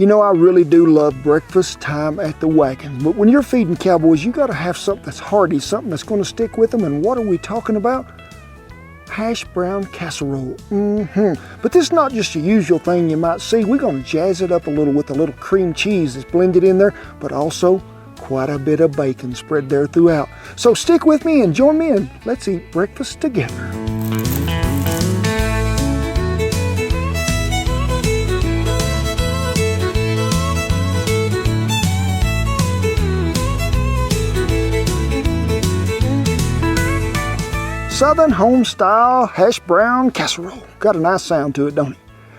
You know, I really do love breakfast time at the wagon, but when you're feeding cowboys, you gotta have something that's hearty, something that's gonna stick with them. And what are we talking about? Hash brown casserole. But this is not just your usual thing you might see. We're gonna jazz it up a little with a little cream cheese that's blended in there, but also quite a bit of bacon spread there throughout. So stick with me and join me and let's eat breakfast together. Southern Homestyle hash brown casserole. Got a nice sound to it, don't it?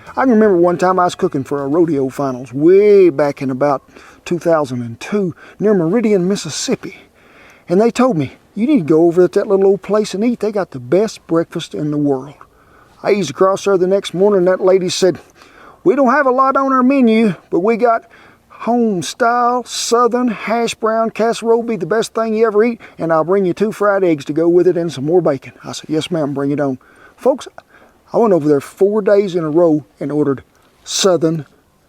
I can remember one time I was cooking for a rodeo finals way back in about 2002 near Meridian, Mississippi. And they told me, you need to go over at that little old place and eat. They got the best breakfast in the world. I eased across there the next morning and that lady said, we don't have a lot on our menu, but we got Homestyle Southern hash brown casserole. Be the best thing you ever eat, and I'll bring you 2 fried eggs to go with it and some more bacon. I said, yes ma'am, bring it on. Folks, I went over there 4 days in a row and ordered Southern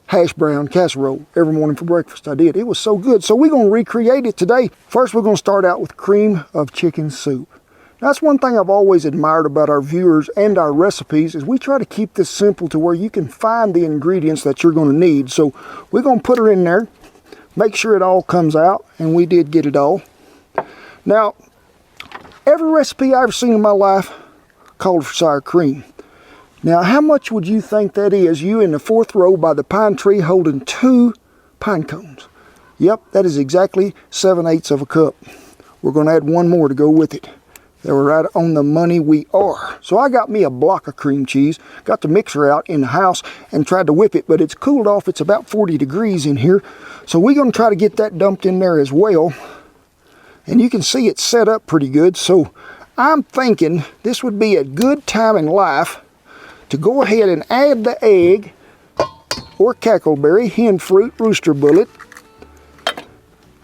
hash brown casserole every morning for breakfast. I did. It was so good. So we're going to recreate it today. First, we're going to start out with cream of chicken soup. That's one thing I've always admired about our viewers and our recipes is we try to keep this simple to where you can find the ingredients that you're going to need. So we're going to put her in there, make sure it all comes out, and we did get it all. Now, every recipe I've ever seen in my life called for sour cream. Now, how much would you think that is? You in the 4th row by the pine tree holding 2 pine cones. Yep, that is exactly 7/8 of a cup. We're going to add 1 more to go with it. They were right on the money we are. So I got me a block of cream cheese, got the mixer out in the house and tried to whip it, but it's cooled off. It's about 40 degrees in here. So we're going to try to get that dumped in there as well. And you can see it's set up pretty good. So I'm thinking this would be a good time in life to go ahead and add the egg or cackleberry, hen fruit, rooster bullet.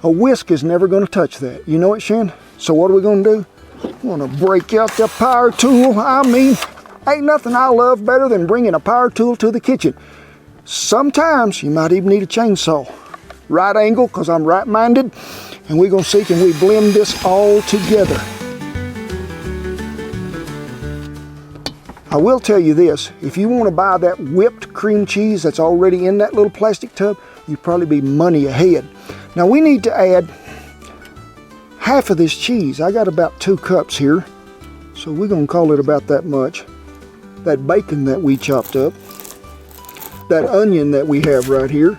A whisk is never going to touch that. You know it, Shan? So what are we going to do? I'm going to break out the power tool. I mean, ain't nothing I love better than bringing a power tool to the kitchen. Sometimes you might even need a chainsaw. Right angle, because I'm right-minded. And we're going to see, can we blend this all together? I will tell you this, if you want to buy that whipped cream cheese that's already in that little plastic tub, you'd probably be money ahead. Now we need to add half of this cheese. I got about 2 cups here, so we're going to call it about that much. That bacon that we chopped up, that onion that we have right here,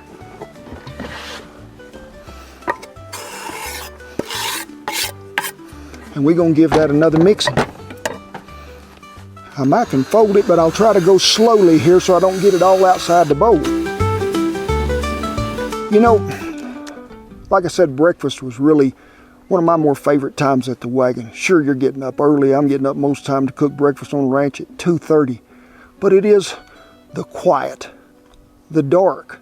and we're going to give that another mixing. I might can fold it, but I'll try to go slowly here so I don't get it all outside the bowl. You know, like I said, breakfast was really one of my more favorite times at the wagon. Sure, you're getting up early. I'm getting up most time to cook breakfast on the ranch at 2:30. But it is the quiet, the dark.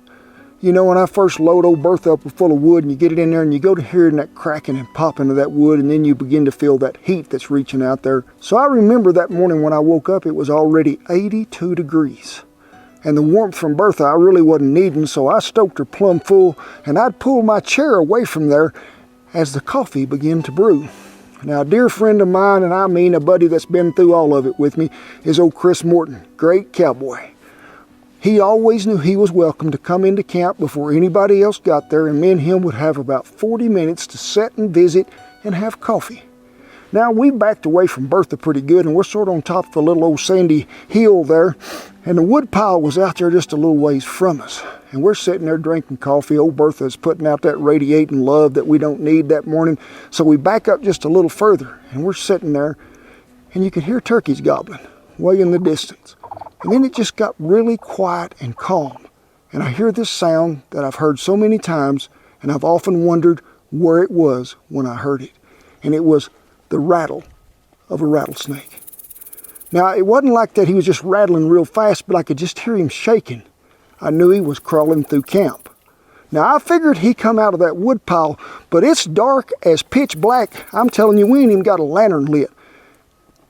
You know, when I first load old Bertha up full of wood and you get it in there and you go to hearing that cracking and popping of that wood and then you begin to feel that heat that's reaching out there. So I remember that morning when I woke up, it was already 82 degrees. And the warmth from Bertha I really wasn't needing, so I stoked her plumb full and I'd pull my chair away from there as the coffee began to brew. Now, a dear friend of mine, and I mean a buddy that's been through all of it with me, is old Chris Morton, great cowboy. He always knew he was welcome to come into camp before anybody else got there, and me and him would have about 40 minutes to sit and visit and have coffee. Now, we backed away from Bertha pretty good, and we're sort of on top of a little old sandy hill there, and the wood pile was out there just a little ways from us. And we're sitting there drinking coffee. Old Bertha's putting out that radiating love that we don't need that morning. So we back up just a little further, and we're sitting there, and you can hear turkeys gobbling way in the distance. And then it just got really quiet and calm. And I hear this sound that I've heard so many times, and I've often wondered where it was when I heard it. And it was the rattle of a rattlesnake. Now, it wasn't like that he was just rattling real fast, but I could just hear him shaking. I knew he was crawling through camp. Now, I figured he come out of that wood pile, but it's dark as pitch black. I'm telling you, we ain't even got a lantern lit.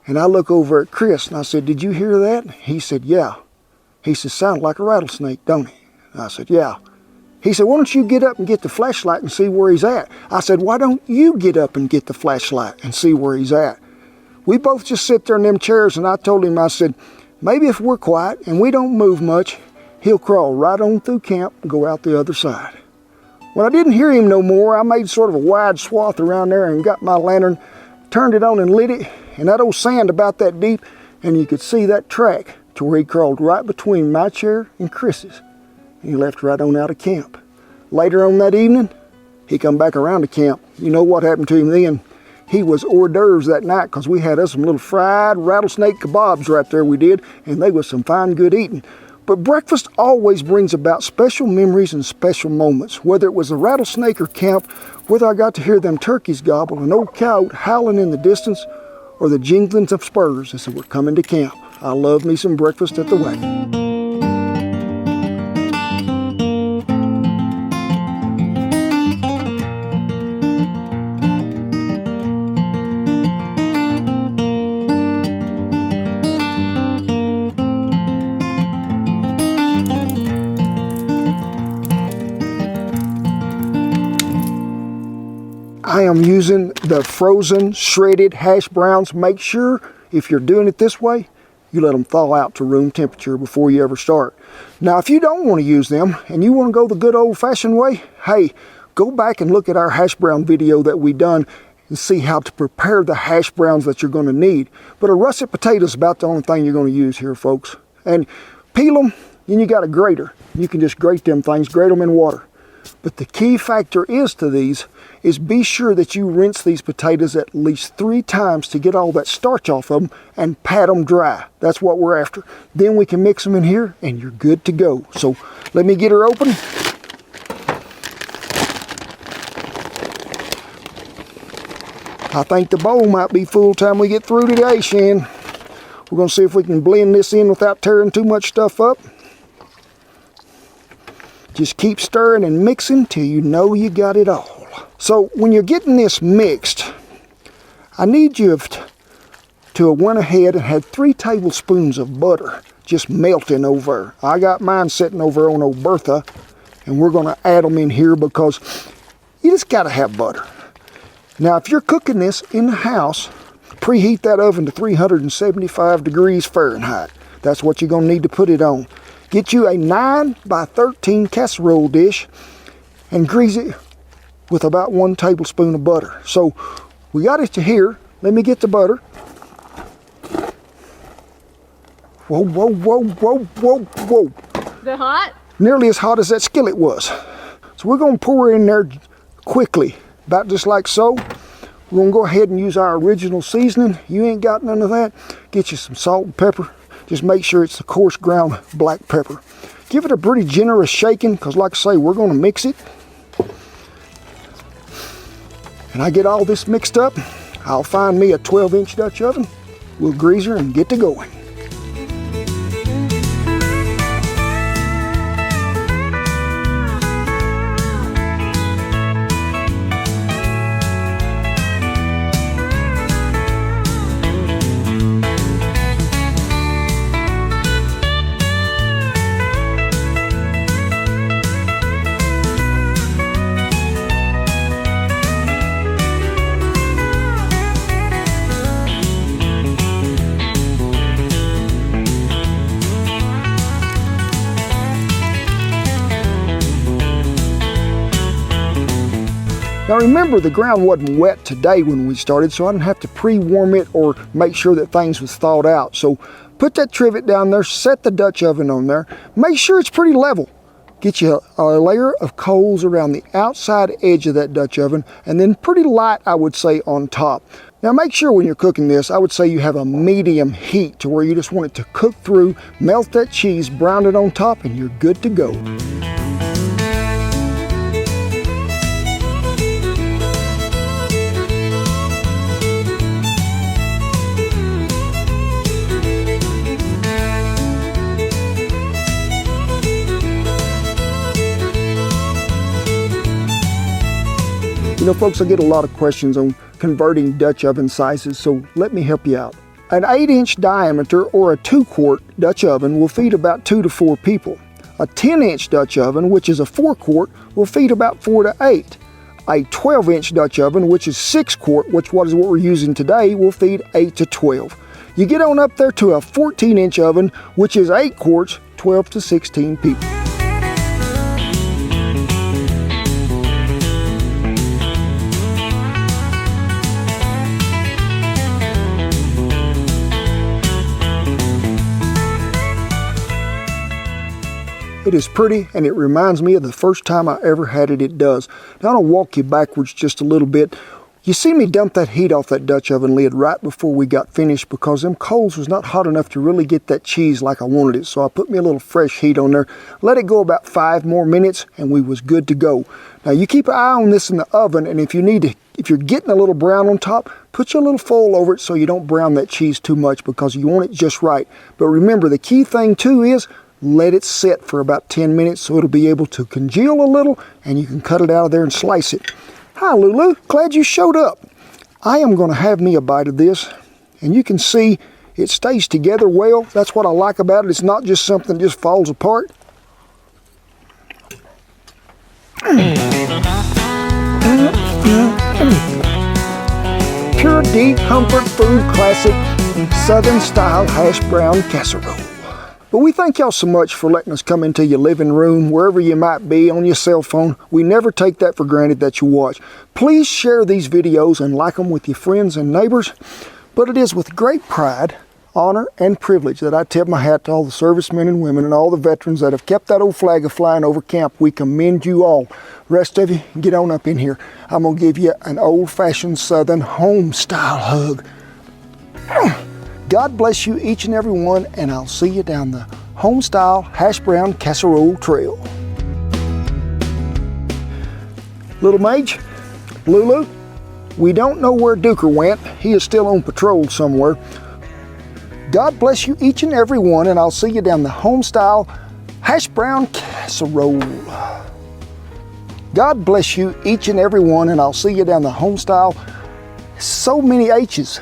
And I look over at Chris, and I said, did you hear that? He said, yeah. He said, sounded like a rattlesnake, don't he? And I said, yeah. He said, why don't you get up and get the flashlight and see where he's at? I said, why don't you get up and get the flashlight and see where he's at? We both just sit there in them chairs, and I told him, I said, maybe if we're quiet and we don't move much, he'll crawl right on through camp and go out the other side. When I didn't hear him no more, I made sort of a wide swath around there and got my lantern, turned it on and lit it, and that old sand about that deep, and you could see that track to where he crawled right between my chair and Chris's. He left right on out of camp. Later on that evening, he come back around the camp. You know what happened to him then? He was hors d'oeuvres that night, because we had us some little fried rattlesnake kebabs right there we did, and they was some fine good eating. But breakfast always brings about special memories and special moments, whether it was a rattlesnake or camp, whether I got to hear them turkeys gobble, an old coyote howling in the distance, or the jinglings of spurs as they were coming to camp. I love me some breakfast at the wagon. I am using the frozen shredded hash browns. Make sure if you're doing it this way, you let them thaw out to room temperature before you ever start. Now, if you don't want to use them and you want to go the good old-fashioned way, hey, go back and look at our hash brown video that we done and see how to prepare the hash browns that you're going to need. But a russet potato is about the only thing you're going to use here, folks. And peel them, then you got a grater. You can just grate them things, grate them in water. But the key factor is to these is be sure that you rinse these potatoes at least 3 times to get all that starch off of them and pat them dry. That's what we're after. Then we can mix them in here and you're good to go. So let me get her open. I think the bowl might be full time we get through today, Shan. We're going to see if we can blend this in without tearing too much stuff up. Just keep stirring and mixing till you know you got it all. So when you're getting this mixed, I need you to have went ahead and had 3 tablespoons of butter just melting over. I got mine sitting over on old Bertha, and we're going to add them in here because you just got to have butter. Now, if you're cooking this in the house, preheat that oven to 375 degrees Fahrenheit. That's what you're going to need to put it on. Get you a 9 by 13 casserole dish and grease it with about 1 tablespoon of butter. So we got it to here. Let me get the butter. Whoa, whoa, whoa, whoa, whoa, whoa. Is it hot? Nearly as hot as that skillet was. So we're going to pour in there quickly, about just like so. We're going to go ahead and use our original seasoning. You ain't got none of that. Get you some salt and pepper. Just make sure it's the coarse ground black pepper. Give it a pretty generous shaking, because like I say, we're going to mix it. And I get all this mixed up, I'll find me a 12-inch Dutch oven. We'll grease her and get to going. Now remember, the ground wasn't wet today when we started, so I didn't have to pre-warm it or make sure that things was thawed out. So put that trivet down there, set the Dutch oven on there, make sure it's pretty level. Get you a layer of coals around the outside edge of that Dutch oven, and then pretty light, I would say, on top. Now make sure when you're cooking this, I would say you have a medium heat to where you just want it to cook through, melt that cheese, brown it on top, and you're good to go. You know, folks, I get a lot of questions on converting Dutch oven sizes, so let me help you out. An 8-inch diameter or a 2-quart Dutch oven will feed about 2 to 4 people. A 10-inch Dutch oven, which is a 4-quart, will feed about 4 to 8. A 12-inch Dutch oven, which is 6-quart, which is what we're using today, will feed 8 to 12. You get on up there to a 14-inch oven, which is 8 quarts, 12 to 16 people. It is pretty, and it reminds me of the first time I ever had it. It does. Now I'll walk you backwards just a little bit. You see me dump that heat off that Dutch oven lid right before we got finished because them coals was not hot enough to really get that cheese like I wanted it. So I put me a little fresh heat on there, let it go about 5 more minutes, and we was good to go. Now you keep an eye on this in the oven, and if you're getting a little brown on top, put your little foil over it so you don't brown that cheese too much because you want it just right. But remember, the key thing too is let it set for about 10 minutes so it'll be able to congeal a little and you can cut it out of there and slice it. Hi Lulu, glad you showed up. I am going to have me a bite of this, and you can see it stays together well. That's what I like about it. It's not just something that just falls apart. Pure deep comfort food classic, Southern style hash brown casserole. But we thank y'all so much for letting us come into your living room, wherever you might be, on your cell phone. We never take that for granted that you watch. Please share these videos and like them with your friends and neighbors. But it is with great pride, honor, and privilege that I tip my hat to all the servicemen and women and all the veterans that have kept that old flag a-flying over camp. We commend you all. Rest of you, get on up in here. I'm going to give you an old-fashioned Southern home-style hug. God bless you each and every one, and I'll see you down the Homestyle Hash Brown Casserole Trail. Little Mage, Lulu, we don't know where Duker went. He is still on patrol somewhere. God bless you each and every one, and I'll see you down the Homestyle Hash Brown Casserole. God bless you each and every one, and I'll see you down the Homestyle. So many H's.